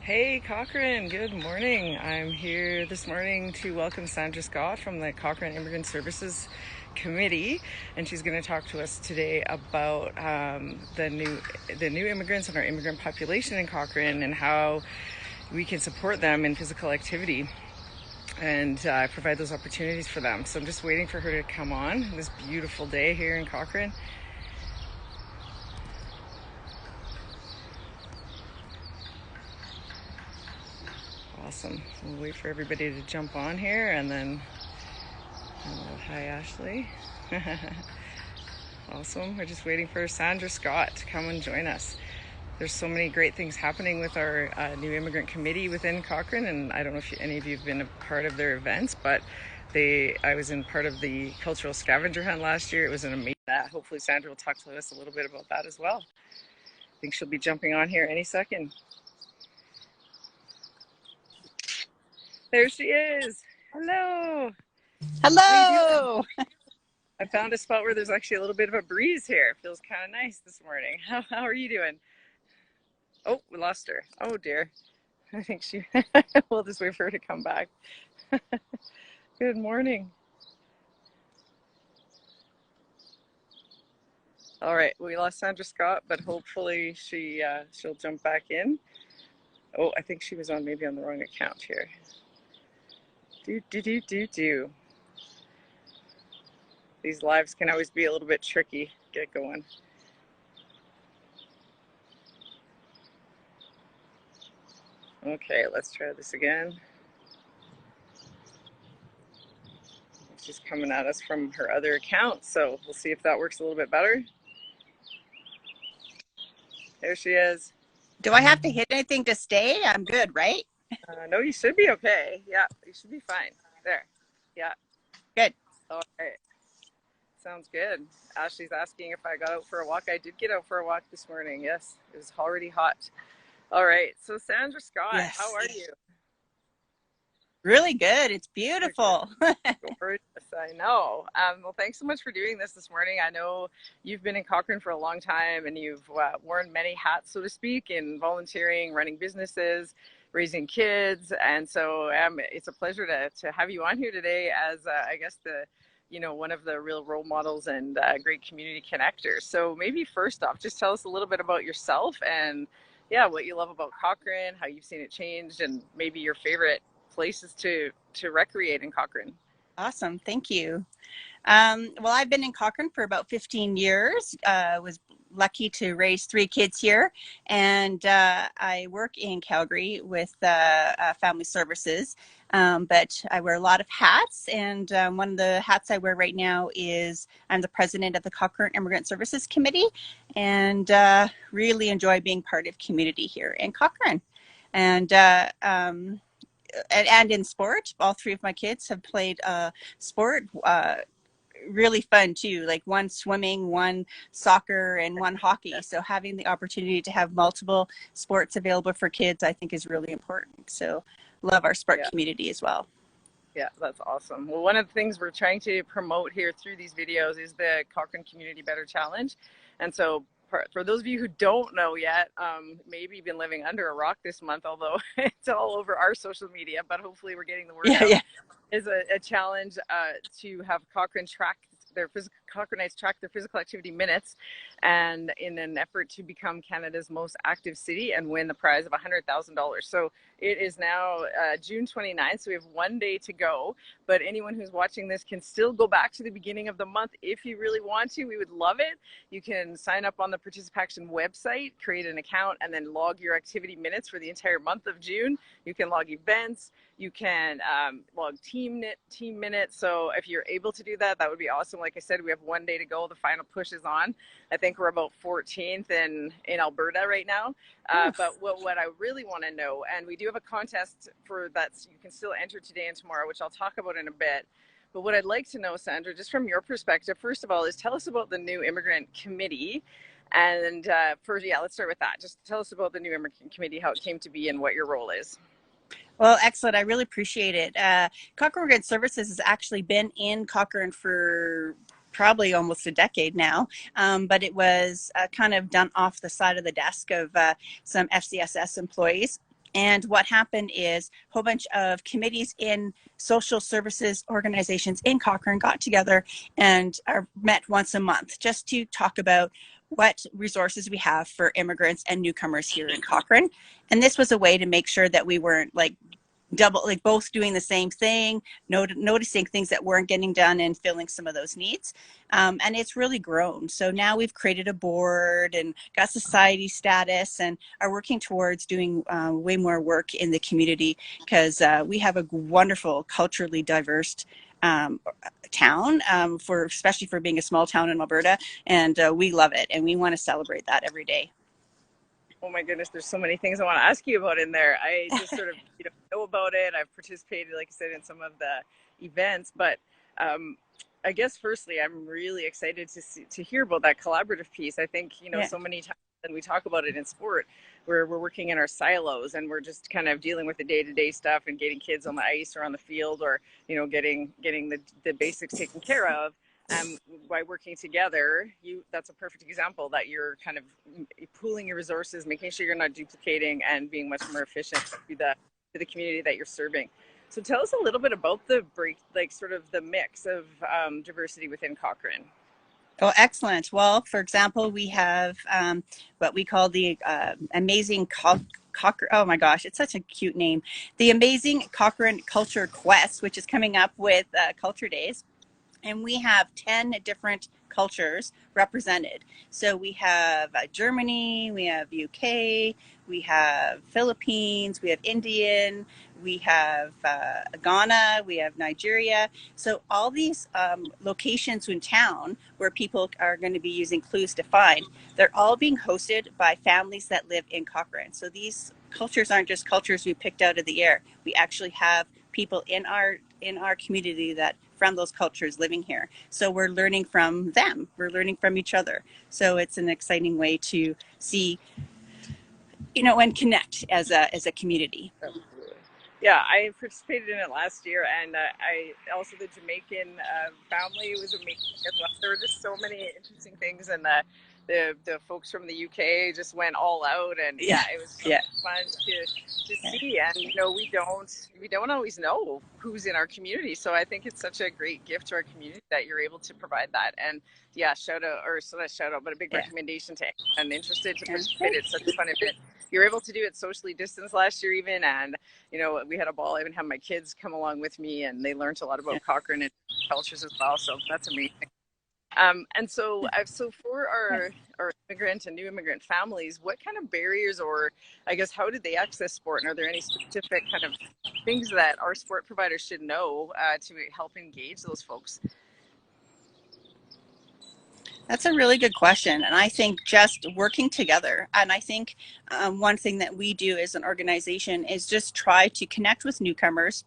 Hey Cochrane, good morning. I'm here this morning to welcome Sandra Scott from the Cochrane Immigrant Services Committee, and she's going to talk to us today about the new immigrants and our immigrant population in Cochrane and how we can support them in physical activity and provide those opportunities for them. So I'm just waiting for her to come on this beautiful day here in Cochrane. Awesome. We'll wait for everybody to jump on here and then hi Ashley. Awesome. We're just waiting for Sandra Scott to come and join us. There's so many great things happening with our new immigrant committee within Cochrane, and I don't know if any of you have been a part of their events, but I was in part of the cultural scavenger hunt last year. It was an amazing. Hopefully Sandra will talk to us a little bit about that as well. I think she'll be jumping on here any second. There she is. Hello. Hello. I found a spot where there's actually a little bit of a breeze here. It feels kind of nice this morning. How are you doing? Oh, we lost her. Oh dear. I think we'll just wait for her to come back. Good morning. All right, we lost Sandra Scott, but hopefully she'll jump back in. Oh, I think she was maybe on the wrong account here. Do. These lives can always be a little bit tricky. Get going. Okay, let's try this again. She's coming at us from her other account, so we'll see if that works a little bit better. There she is. Do I have to hit anything to stay? I'm good, right? No, you should be okay. Yeah, you should be fine. There. Yeah. Good. All right. Sounds good. Ashley's asking if I got out for a walk. I did get out for a walk this morning. Yes, it was already hot. All right. So Sandra Scott, Yes. how are you? Really good. It's beautiful. Gorgeous. I know. Well, thanks so much for doing this morning. I know you've been in Cochrane for a long time and you've worn many hats, so to speak, in volunteering, running businesses, raising kids. And so it's a pleasure to have you on here today as, I guess, one of the real role models and great community connectors. So maybe first off, just tell us a little bit about yourself and, yeah, what you love about Cochrane, how you've seen it change, and maybe your favorite places to recreate in Cochrane. Awesome. Thank you. Well, I've been in Cochrane for about 15 years. Was lucky to raise 3 kids here. And I work in Calgary with family services. But I wear a lot of hats. And one of the hats I wear right now is I'm the president of the Cochrane Immigrant Services Committee, and really enjoy being part of community here in Cochrane. And in sport, all 3 of my kids have played sport. Really fun too, like one swimming, one soccer, and one hockey. So having the opportunity to have multiple sports available for kids, I think, is really important. So love our sport community as well. Yeah, that's awesome. Well, one of the things we're trying to promote here through these videos is the Cochrane Community Better Challenge. And so for those of you who don't know yet, maybe you've been living under a rock this month, although it's all over our social media, but hopefully we're getting the word out. Is a challenge to have Cochrane Cochranites track their physical activity minutes, and in an effort to become Canada's most active city and win the prize of $100,000. So it is now June 29th, so we have 1 day to go, but anyone who's watching this can still go back to the beginning of the month if you really want to. We would love it. You can sign up on the participation website, create an account, and then log your activity minutes for the entire month of June. You can log events, you can log team minutes. So if you're able to do that, that would be awesome. Like I said, we have 1 day to go. The final push is on. I think we're about 14th in Alberta right now. But what I really want to know, and we do have a contest for that, so you can still enter today and tomorrow, which I'll talk about in a bit. But what I'd like to know, Sandra, just from your perspective, first of all, is tell us about the new immigrant committee. And let's start with that. Just tell us about the new immigrant committee, how it came to be and what your role is. Well, excellent. I really appreciate it. Cochrane Immigrant Services has actually been in Cochrane for probably almost a decade now, but it was kind of done off the side of the desk of some FCSS employees. And what happened is a whole bunch of committees in social services organizations in Cochrane got together and are met once a month just to talk about what resources we have for immigrants and newcomers here in Cochrane. And this was a way to make sure that we weren't like both doing the same thing, noticing things that weren't getting done and filling some of those needs. And it's really grown. So now we've created a board and got society status and are working towards doing way more work in the community because we have a wonderful, culturally diverse town, especially for being a small town in Alberta. And we love it. And we want to celebrate that every day. Oh my goodness, there's so many things I want to ask you about in there. I just sort of know about it. I've participated, like I said, in some of the events, but I guess firstly, I'm really excited to hear about that collaborative piece. I think, so many times when we talk about it in sport, we're working in our silos and we're just kind of dealing with the day-to-day stuff and getting kids on the ice or on the field or, getting the basics taken care of. By working together, that's a perfect example that you're kind of pooling your resources, making sure you're not duplicating and being much more efficient to the community that you're serving. So tell us a little bit about the sort of the mix of diversity within Cochrane. Oh, excellent. Well, for example, we have what we call the amazing Cochrane. Oh my gosh, it's such a cute name. The amazing Cochrane Culture Quest, which is coming up with Culture Days. And we have 10 different cultures represented. So we have Germany, we have UK, we have Philippines, we have Indian, we have Ghana, we have Nigeria. So all these locations in town where people are going to be using clues to find, they're all being hosted by families that live in Cochrane. So these cultures aren't just cultures we picked out of the air. We actually have people in our community that from those cultures living here. So we're learning from them. We're learning from each other. So it's an exciting way to see, and connect as a community. Yeah, I participated in it last year, and I also the Jamaican family was amazing as well. There were just so many interesting things, and the folks from the UK just went all out, and it was so fun to see. And we don't always know who's in our community, so I think it's such a great gift to our community that you're able to provide that. And shout out, or so not shout out, but a big recommendation to anyone interested to participate. It's such a fun event. You were able to do it socially distanced last year even, and we had a ball. I even had my kids come along with me, and they learned a lot about Cochrane and cultures as well, so that's amazing. And so for our immigrant and new immigrant families, what kind of barriers, or I guess how did they access sport, and are there any specific kind of things that our sport providers should know to help engage those folks? That's a really good question. And I think just working together. And I think one thing that we do as an organization is just try to connect with newcomers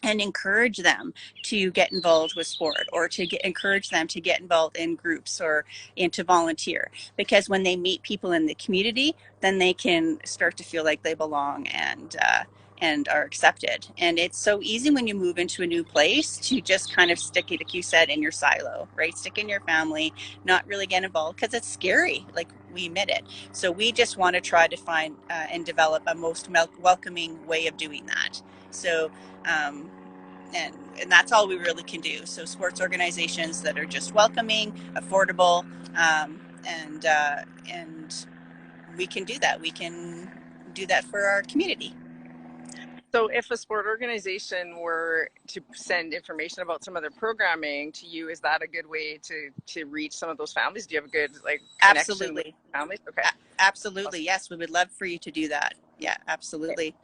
and encourage them to get involved with sport or to encourage them to get involved in groups or to volunteer. Because when they meet people in the community, then they can start to feel like they belong and are accepted. And it's so easy when you move into a new place to just kind of stick it, like you said, in your silo, right? Stick in your family, not really get involved because it's scary, like we admit it. So we just want to try to find and develop a most welcoming way of doing that. So and that's all we really can do. So sports organizations that are just welcoming, affordable, and we can do that. We can do that for our community. So if a sport organization were to send information about some of their programming to you, is that a good way to reach some of those families? Do you have a good connection with families? Okay. Absolutely. Yes, we would love for you to do that. Yeah, absolutely. Okay.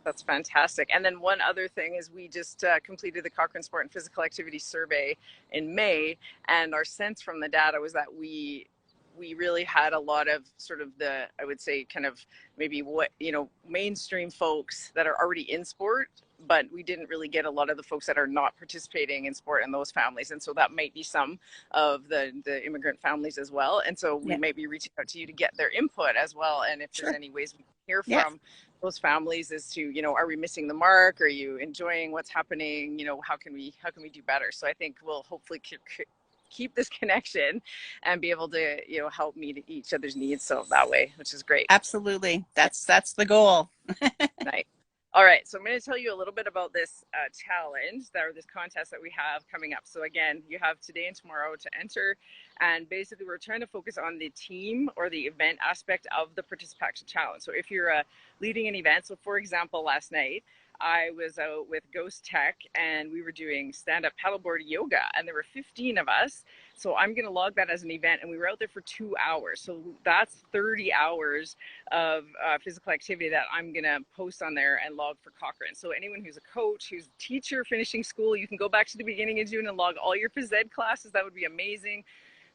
That's fantastic. And then one other thing is we just completed the Cochrane Sport and Physical Activity Survey in May, and our sense from the data was that we really had a lot of sort of I would say kind of maybe mainstream folks that are already in sport, but we didn't really get a lot of the folks that are not participating in sport in those families. And so that might be some of the immigrant families as well. And so we might be reaching out to you to get their input as well. And if there's any ways we can hear from those families as to, are we missing the mark? Are you enjoying what's happening? How can we do better? So I think we'll hopefully keep this connection and be able to, you know, help meet each other's needs. So that way, which is great. Absolutely. That's the goal. Nice. All right, so I'm going to tell you a little bit about this challenge, or this contest that we have coming up. So again, you have today and tomorrow to enter, and basically we're trying to focus on the team or the event aspect of the participation challenge. So if you're leading an event, so for example, last night I was out with Ghost Tech and we were doing stand-up paddleboard yoga, and there were 15 of us. So I'm going to log that as an event, and we were out there for 2 hours. So that's 30 hours of physical activity that I'm going to post on there and log for Cochrane. So anyone who's a coach, who's a teacher finishing school, you can go back to the beginning of June and log all your phys ed classes. That would be amazing.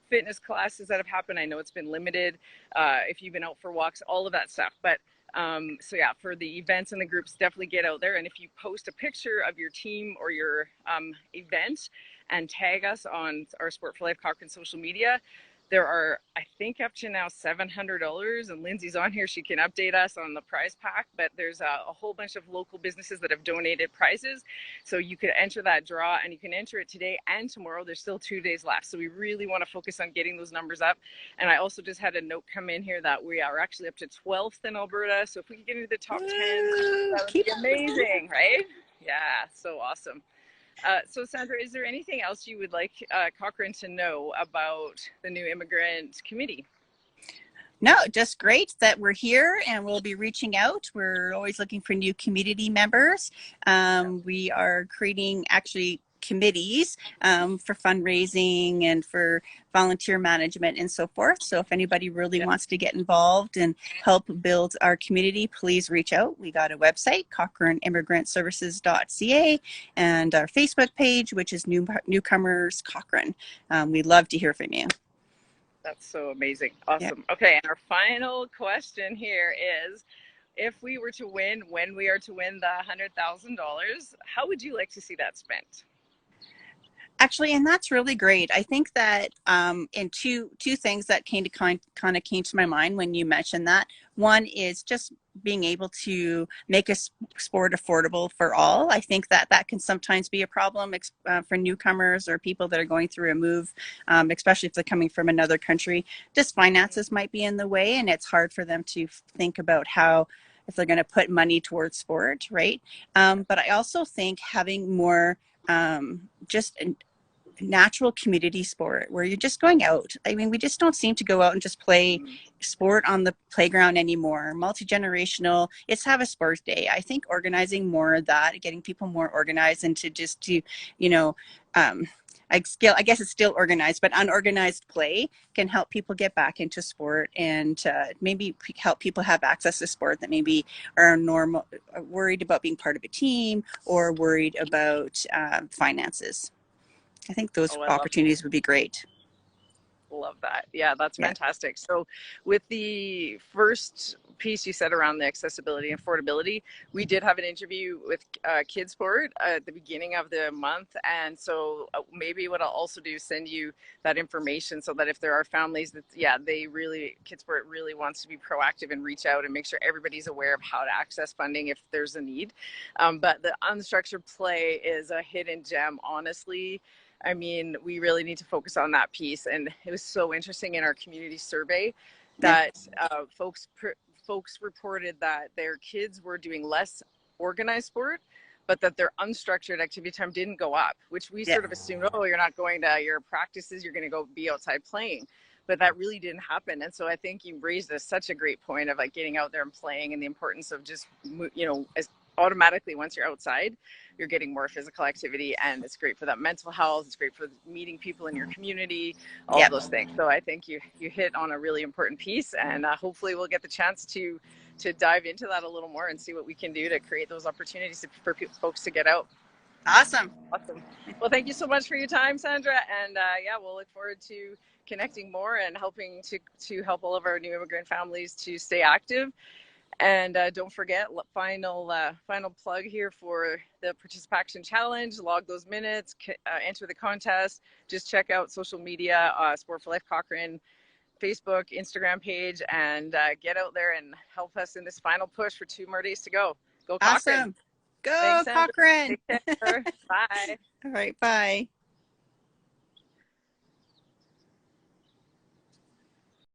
Fitness classes that have happened. I know it's been limited. If you've been out for walks, all of that stuff. But so yeah, for the events and the groups, definitely get out there. And if you post a picture of your team or your event and tag us on our Sport for Life Cochrane social media, there are, I think, up to now $700, and Lindsay's on here. She can update us on the prize pack, but there's a whole bunch of local businesses that have donated prizes. So you could enter that draw, and you can enter it today and tomorrow. There's still 2 days left. So we really want to focus on getting those numbers up. And I also just had a note come in here that we are actually up to 12th in Alberta. So if we can get into the top 10, that would be amazing, right? Yeah, so awesome. So Sandra, is there anything else you would like Cochrane to know about the new immigrant committee? No, just great that we're here, and we'll be reaching out. We're always looking for new community members. We are creating actually committees for fundraising and for volunteer management and so forth. So if anybody really wants to get involved and help build our community, please reach out. We got a website, CochraneImmigrantServices.ca, and our Facebook page, which is Newcomers Cochrane. We'd love to hear from you. That's so amazing. Awesome. Yeah. Okay, and our final question here is, if we were to win, when we are to win the $100,000, how would you like to see that spent? Actually, and that's really great. I think that in two things that kind of came to my mind when you mentioned that. One is just being able to make a sport affordable for all. I think that that can sometimes be a problem for newcomers or people that are going through a move, especially if they're coming from another country. Just finances might be in the way, and it's hard for them to think about how, if they're going to put money towards sport, right? But I also think having more just natural community sport where you're just going out. I mean, we just don't seem to go out and just play sport on the playground anymore. Multi-generational, it's have a sports day. I think organizing more of that, getting people more organized, and to just do, you know, I guess it's still organized, but unorganized play can help people get back into sport, and maybe help people have access to sport that maybe are worried about being part of a team or worried about finances. I think those opportunities would be great. Love that. Yeah, that's fantastic. So with the first piece you said around the accessibility and affordability, we did have an interview with Kidsport at the beginning of the month. And so maybe what I'll also do is send you that information so that if there are families that, Kidsport really wants to be proactive and reach out and make sure everybody's aware of how to access funding if there's a need. But the unstructured play is a hidden gem, honestly. I mean, we really need to focus on that piece. And it was so interesting in our community survey that folks reported that their kids were doing less organized sport, but that their unstructured activity time didn't go up, which we sort of assumed, oh, you're not going to your practices, you're going to go be outside playing. But that really didn't happen. And so I think you raised such a great point of like getting out there and playing, and the importance of just, you know, as automatically once you're outside, you're getting more physical activity, and it's great for that mental health. It's great for meeting people in your community, all those things. So I think you hit on a really important piece, and hopefully we'll get the chance to dive into that a little more and see what we can do to create those opportunities for folks to get out. Awesome. Well, thank you so much for your time, Sandra. And we'll look forward to connecting more and helping to help all of our new immigrant families to stay active. And don't forget, final plug here for the participation challenge. Log those minutes, enter the contest. Just check out social media, Sport for Life Cochrane, Facebook, Instagram page, and get out there and help us in this final push for 2 more days to go. Go Cochrane. Awesome. Go Cochrane. Take care. Bye. All right. Bye.